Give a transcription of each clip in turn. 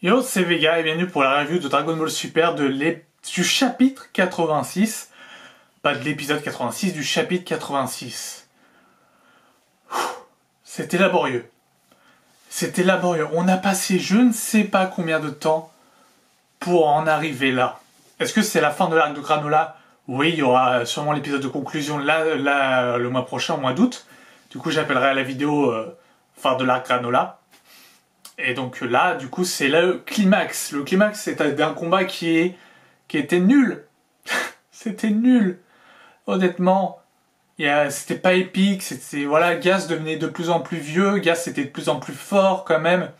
Yo, c'est Vega et bienvenue pour la review de Dragon Ball Super du chapitre 86. Pas de l'épisode 86, du chapitre 86. C'était laborieux. C'était laborieux. On a passé je ne sais pas combien de temps pour en arriver là. Est-ce que c'est la fin de l'arc de Granola? Oui, il y aura sûrement l'épisode de conclusion là, le mois prochain, au mois d'août. Du coup, j'appellerai la vidéo fin de l'arc Granola. Et donc là, du coup, c'est le climax. Le climax, c'est un combat qui était nul. C'était nul. Honnêtement, c'était pas épique. Voilà, Gas devenait de plus en plus vieux. Gas était de plus en plus fort quand même.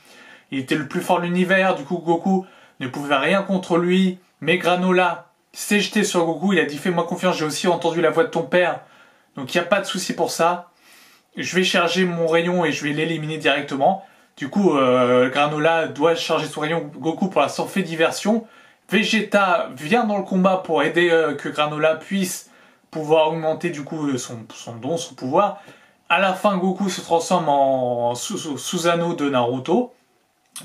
Il était le plus fort de l'univers. Du coup, Goku ne pouvait rien contre lui. Mais Granola s'est jeté sur Goku. Il a dit fais-moi confiance. J'ai aussi entendu la voix de ton père. Donc il n'y a pas de souci pour ça. Je vais charger mon rayon et je vais l'éliminer directement. Du coup, Granola doit charger son rayon Goku pour la fait diversion. Vegeta vient dans le combat pour aider que Granola puisse pouvoir augmenter du coup son pouvoir. À la fin, Goku se transforme en Susanoo de Naruto.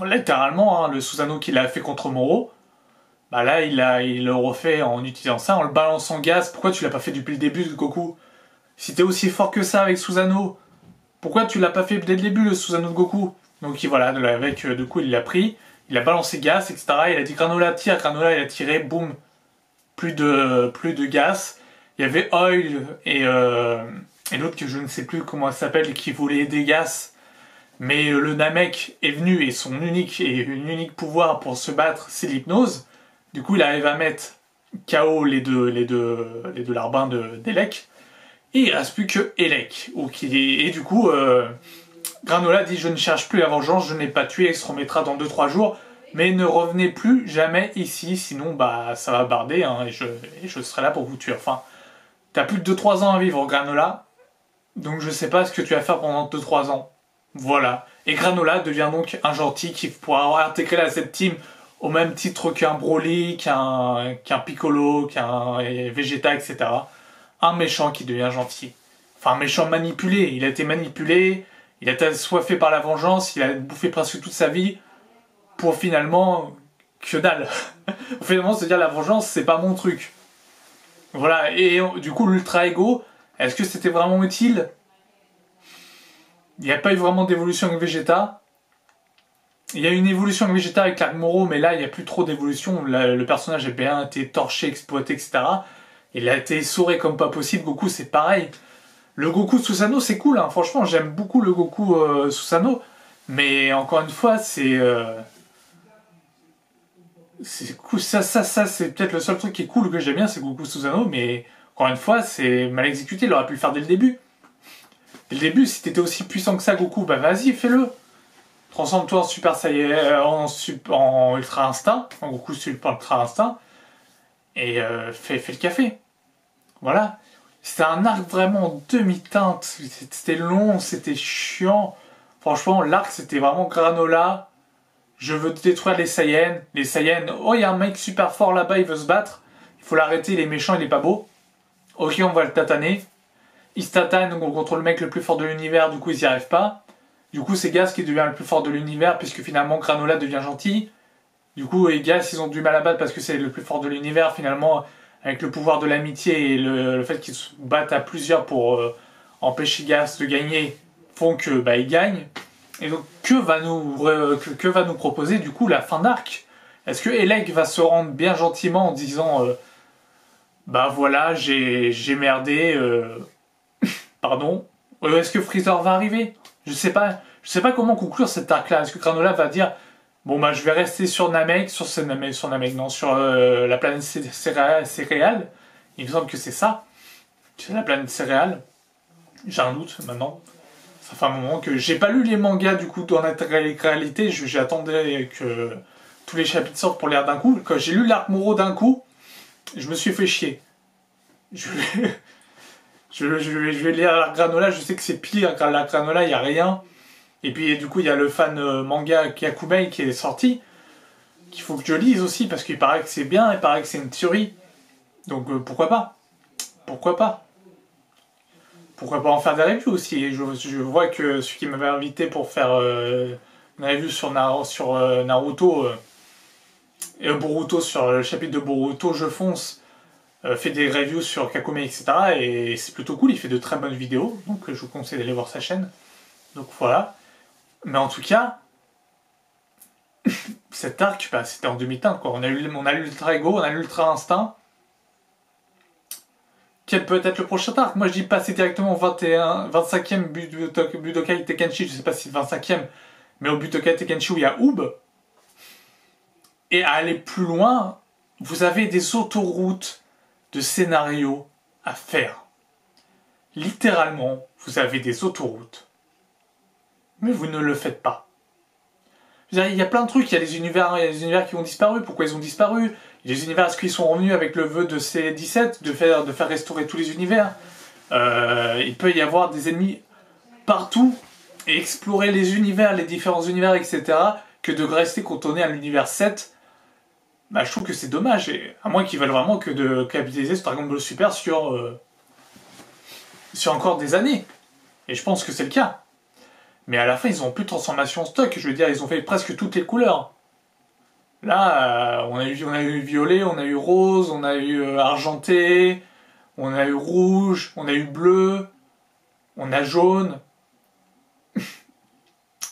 Littéralement, hein, le Susanoo qu'il a fait contre Moro. Bah là, il le refait en utilisant ça, en le balançant Gaz. Pourquoi tu l'as pas fait depuis le début, Goku? Si t'es aussi fort que ça avec Susanoo, pourquoi tu l'as pas fait dès le début, le Susanoo de Goku? Donc voilà, du coup il l'a pris, il a balancé Gas, etc. Il a dit Granola tire, Granola il a tiré, boum, plus de Gas. Il y avait Oil et l'autre que je ne sais plus comment elle s'appelle qui voulait aider Gas. Mais le Namek est venu et son unique pouvoir pour se battre c'est l'hypnose. Du coup il arrive à mettre KO les deux larbins d'Elec. Et il reste plus que Elec. Et du coup, Granola dit je ne cherche plus la vengeance, je n'ai pas tué, il se remettra dans 2-3 jours, mais ne revenez plus jamais ici, sinon bah ça va barder hein, et je serai là pour vous tuer. Enfin, t'as plus de 2-3 ans à vivre Granola, donc je sais pas ce que tu vas faire pendant 2-3 ans. Voilà. Et Granola devient donc un gentil qui pourra intégrer la Z-Team au même titre qu'un Broly, qu'un Piccolo, qu'un Vegeta, etc. Un méchant qui devient gentil. Enfin, un méchant manipulé. Il a été manipulé, il a été assoiffé par la vengeance, il a bouffé presque toute sa vie pour finalement que dalle. Finalement, se dire la vengeance, c'est pas mon truc. Voilà, et du coup, l'Ultra Ego, est-ce que c'était vraiment utile? Il n'y a pas eu vraiment d'évolution avec Vegeta. Il y a eu une évolution avec Vegeta avec l'arc Moro, mais là, il n'y a plus trop d'évolution. Le personnage a bien été torché, exploité, etc. Il a été essoré comme pas possible. Goku, c'est pareil. Le Goku Susanoo, c'est cool. Hein. Franchement, j'aime beaucoup le Goku Susanoo. Mais encore une fois, c'est cool. Ça c'est peut-être le seul truc qui est cool que j'aime bien, c'est Goku Susanoo. Mais encore une fois, c'est mal exécuté. Il aurait pu le faire dès le début. Dès le début, si t'étais aussi puissant que ça, Goku, bah vas-y, fais-le. Transforme-toi en Super Saiyan, en Ultra Instinct, en Goku Super Ultra Instinct. Et fais le café. Voilà. C'était un arc vraiment en demi-teinte. C'était long, c'était chiant. Franchement, l'arc, c'était vraiment Granola. Je veux détruire les Saiyans. Les Saiyans, oh, il y a un mec super fort là-bas, il veut se battre. Il faut l'arrêter, il est méchant, il est pas beau. Ok, on va le tataner. Il se tatane, donc on contrôle le mec le plus fort de l'univers, du coup, ils y arrivent pas. Du coup, c'est Gas qui devient le plus fort de l'univers, puisque finalement, Granola devient gentil. Du coup, et Gas, ils ont du mal à battre parce que c'est le plus fort de l'univers, finalement, avec le pouvoir de l'amitié et le fait qu'ils se battent à plusieurs pour empêcher Gas de gagner, font que bah il gagne. Et donc, que va nous proposer, du coup, la fin d'arc? Est-ce que Elec va se rendre bien gentiment en disant bah voilà, j'ai merdé, pardon. Est-ce que Freezer va arriver? Je sais pas comment conclure cet arc-là. Est-ce que Granola va dire bon bah je vais rester sur Namek, sur la planète céréale. Il me semble que c'est ça. C'est la planète céréale. J'ai un doute maintenant. Ça fait un moment que j'ai pas lu les mangas du coup dans l'intégralité. J'attendais que tous les chapitres sortent pour lire d'un coup. Quand j'ai lu l'arc Moro d'un coup, je me suis fait chier. Je vais lire l'arc Granola. Je sais que c'est pire. L'arc Granola, il y a rien. Et puis du coup il y a le fan manga Kyakumei qui est sorti, qu'il faut que je lise aussi parce qu'il paraît que c'est bien, il paraît que c'est une théorie. Donc pourquoi pas? Pourquoi pas? Pourquoi pas en faire des reviews aussi? Je vois que celui qui m'avait invité pour faire On avait vu sur, Naruto et Boruto, sur le chapitre de Boruto, Je Fonce, fait des reviews sur Kakome, etc. Et c'est plutôt cool, il fait de très bonnes vidéos, donc je vous conseille d'aller voir sa chaîne. Donc voilà. Mais en tout cas, cet arc, bah, c'était en demi-teinte, quoi. On a l'Ultra Ego, on a l'Ultra Instinct. Quel peut être le prochain arc? Moi je dis passer directement au 25e Budokai Tenkaichi, je sais pas si c'est le 25e, mais au Budokai Tenkaichi où il y a Oob. Et à aller plus loin, vous avez des autoroutes de scénarios à faire. Littéralement, vous avez des autoroutes. Mais vous ne le faites pas. Il y a plein de trucs, il y a des univers qui ont disparu. Pourquoi ils ont disparu? Il y a des univers, est-ce qu'ils sont revenus avec le vœu de C17 de faire restaurer tous les univers? Il peut y avoir des ennemis partout et explorer les univers, les différents univers, etc. que de rester cantonné à l'univers 7. Bah, je trouve que c'est dommage, et à moins qu'ils veulent vraiment que de capitaliser sur Dragon Ball Super sur encore des années. Et je pense que c'est le cas. Mais à la fin, ils n'ont plus de transformation stock. Je veux dire, ils ont fait presque toutes les couleurs. Là, on a eu violet, on a eu rose, on a eu argenté, on a eu rouge, on a eu bleu, on a jaune.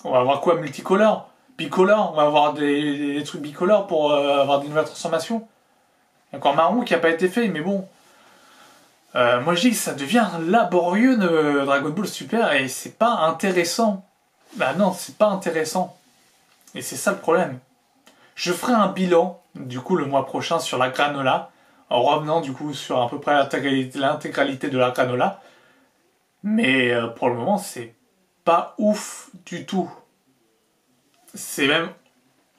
On va avoir quoi? Multicolore? Bicolore? On va avoir des trucs bicolores pour avoir des nouvelles transformations. Il y a encore marron qui n'a pas été fait, mais bon. Moi je dis que ça devient laborieux de Dragon Ball Super et c'est pas intéressant. Bah non, c'est pas intéressant. Et c'est ça le problème. Je ferai un bilan, du coup, le mois prochain sur la granola, en revenant du coup sur à peu près l'intégralité de la granola. Mais pour le moment, c'est pas ouf du tout. C'est même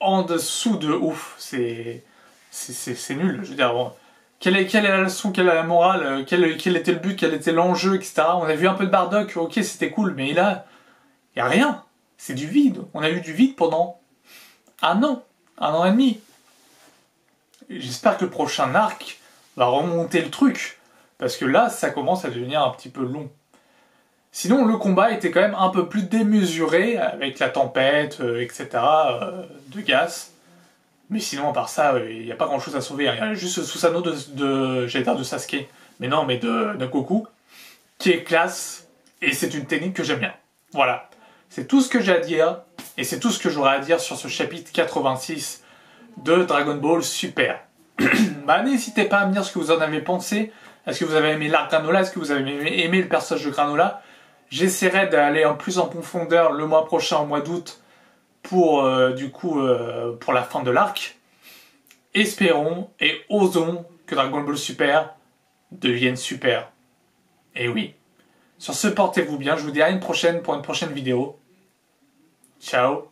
en dessous de ouf. C'est nul. Je veux dire, bon, quelle est la leçon, quelle est la morale, quel était le but, quel était l'enjeu, etc. On a vu un peu de Bardock, ok, c'était cool, mais là, il n'y a rien. C'est du vide. On a eu du vide pendant un an et demi. J'espère que le prochain arc va remonter le truc, parce que là, ça commence à devenir un petit peu long. Sinon, le combat était quand même un peu plus démesuré, avec la tempête, etc., de gaz. Mais sinon, à part ça, il n'y a pas grand-chose à sauver. Il y a juste Susanoo j'allais dire de Sasuke, mais non, mais de Goku, qui est classe, et c'est une technique que j'aime bien. Voilà. C'est tout ce que j'ai à dire, et c'est tout ce que j'aurai à dire sur ce chapitre 86 de Dragon Ball Super. Bah, n'hésitez pas à me dire ce que vous en avez pensé. Est-ce que vous avez aimé l'arc Granola? Est-ce que vous avez aimé le personnage de Granola? J'essaierai d'aller en plus en profondeur le mois prochain, au mois d'août, pour pour la fin de l'arc. Espérons et osons que Dragon Ball Super devienne super. Et oui. Sur ce, portez-vous bien. Je vous dis à une prochaine pour une prochaine vidéo. Ciao.